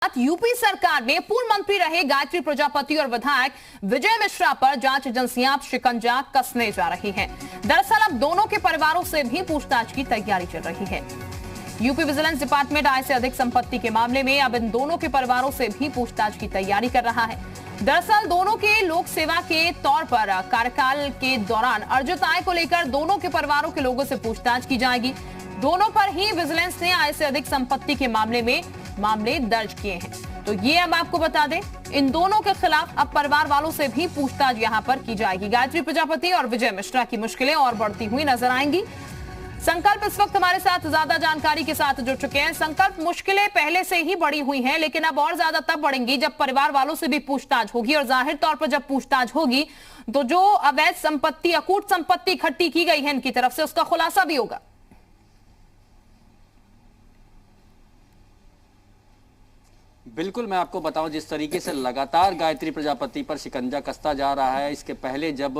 UP सरकार ने पूर्व मंत्री रहे गायत्री प्रजापति और विधायक विजय मिश्रा पर जांच एजेंसियां शिकंजा कसने जा रही हैं। दरअसल अब दोनों के परिवारों से भी पूछताछ की तैयारी चल रही है। यूपी विजिलेंस डिपार्टमेंट आय से अधिक संपत्ति के मामले में अब इन दोनों के परिवारों से भी पूछताछ की तैयारी कर रहा है। दरअसल दोनों के लोक सेवा के तौर पर कार्यकाल के दौरान अर्जित आय को लेकर दोनों के परिवारों के लोगों से पूछताछ की जाएगी। दोनों पर ही विजिलेंस ने आय से अधिक संपत्ति के मामले दर्ज किए हैं। तो ये अब आपको बता दें, इन दोनों के खिलाफ अब परिवार वालों से भी पूछताछ यहां पर की जाएगी। गायत्री प्रजापति और विजय मिश्रा की मुश्किलें और बढ़ती हुई नजर आएंगी। संकल्प इस वक्त हमारे साथ ज्यादा जानकारी के साथ जुड़ चुके हैं। संकल्प, मुश्किलें पहले से ही बढ़ी हुई हैं, लेकिन अब और ज्यादा तब बढ़ेंगी जब परिवार वालों से भी पूछताछ होगी, और जाहिर तौर पर जब पूछताछ होगी तो जो अवैध संपत्ति, अकूट संपत्ति इकट्ठी की गई है इनकी तरफ से, उसका खुलासा भी होगा। बिल्कुल, मैं आपको बताऊं, जिस तरीके से लगातार गायत्री प्रजापति पर शिकंजा कसता जा रहा है। इसके पहले जब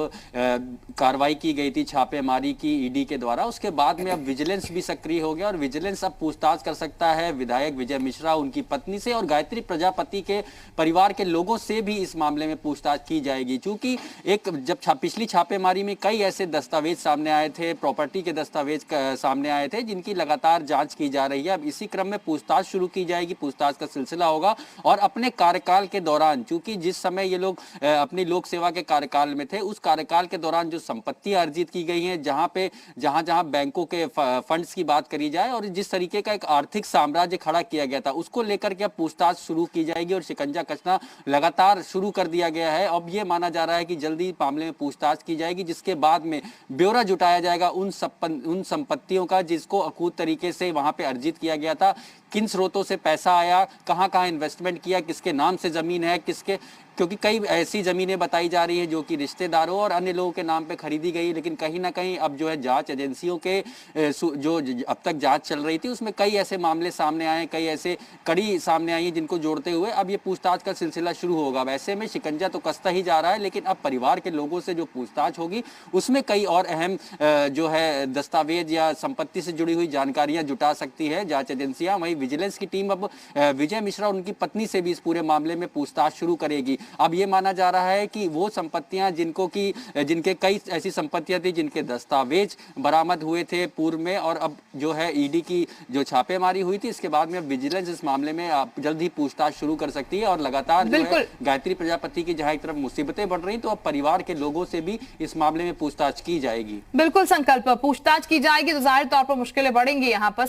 कार्रवाई की गई थी, छापेमारी की ईडी के द्वारा, उसके बाद में अब विजिलेंस भी सक्रिय हो गया और विजिलेंस अब पूछताछ कर सकता है विधायक विजय मिश्रा, उनकी पत्नी से, और गायत्री प्रजापति के परिवार के लोगों से भी इस मामले में पूछताछ की जाएगी। चूंकि पिछली छापेमारी में कई ऐसे दस्तावेज सामने आए थे, प्रॉपर्टी के दस्तावेज सामने आए थे, जिनकी लगातार जांच की जा रही है। अब इसी क्रम में पूछताछ शुरू की जाएगी, पूछताछ का सिलसिला होगा। और अपने कार्यकाल के दौरान, चूंकि जिस समय ये लोग अपनी लोक सेवा के कार्यकाल में थे, उस कार्यकाल के दौरान जो संपत्ति अर्जित की गई है, जहां बैंकों के फंड्स की बात करी जाए और जिस तरीके का एक आर्थिक साम्राज्य खड़ा किया गया था, उसको लेकर के अब पूछताछ शुरू की जाएगी और शिकंजा कसना लगातार शुरू कर दिया गया है। अब यह माना जा रहा है कि जल्दी मामले में पूछताछ की जाएगी, जिसके बाद में ब्यौरा जुटाया जाएगा उन संपत्तियों का जिसको अकूत तरीके से वहां पे अर्जित किया गया था, किन स्रोतों से पैसा आया, कहां इन्वेस्टमेंट किया, किसके नाम से जमीन है, क्योंकि कई ऐसी जमीनें बताई जा रही है जो कि रिश्तेदारों और अन्य लोगों के नाम पे खरीदी गई, लेकिन कहीं ना कहीं अब जो है जांच एजेंसियों के जो अब तक जांच चल रही थी, उसमें कई ऐसे मामले सामने आए, कई ऐसे कड़ी सामने आई है, जिनको जोड़ते हुए अब ये पूछताछ का सिलसिला शुरू होगा। वैसे में शिकंजा तो कसता ही जा रहा है, लेकिन अब परिवार के लोगों से जो पूछताछ होगी उसमें कई और अहम जो है दस्तावेज या संपत्ति से जुड़ी हुई जानकारियां जुटा सकती है जांच एजेंसियां। वहीं विजिलेंस की टीम अब विजय मिश्रा और उनकी पत्नी से भी इस पूरे मामले में पूछताछ शुरू करेगी। अब ये माना जा रहा है कि वो संपत्तियां जिनके कई ऐसी संपत्तियां थी जिनके दस्तावेज बरामद हुए थे पूर्व में, और अब जो है ईडी की जो छापेमारी हुई थी, इसके बाद में अब विजिलेंस इस मामले में जल्द ही पूछताछ शुरू कर सकती है। और लगातार जो है गायत्री प्रजापति की जहां एक तरफ मुसीबतें बढ़ रही, तो अब परिवार के लोगों से भी इस मामले में पूछताछ की जाएगी। बिल्कुल संकल्प, पूछताछ की जाएगी तो जाहिर तौर पर मुश्किलें बढ़ेंगी यहाँ पर।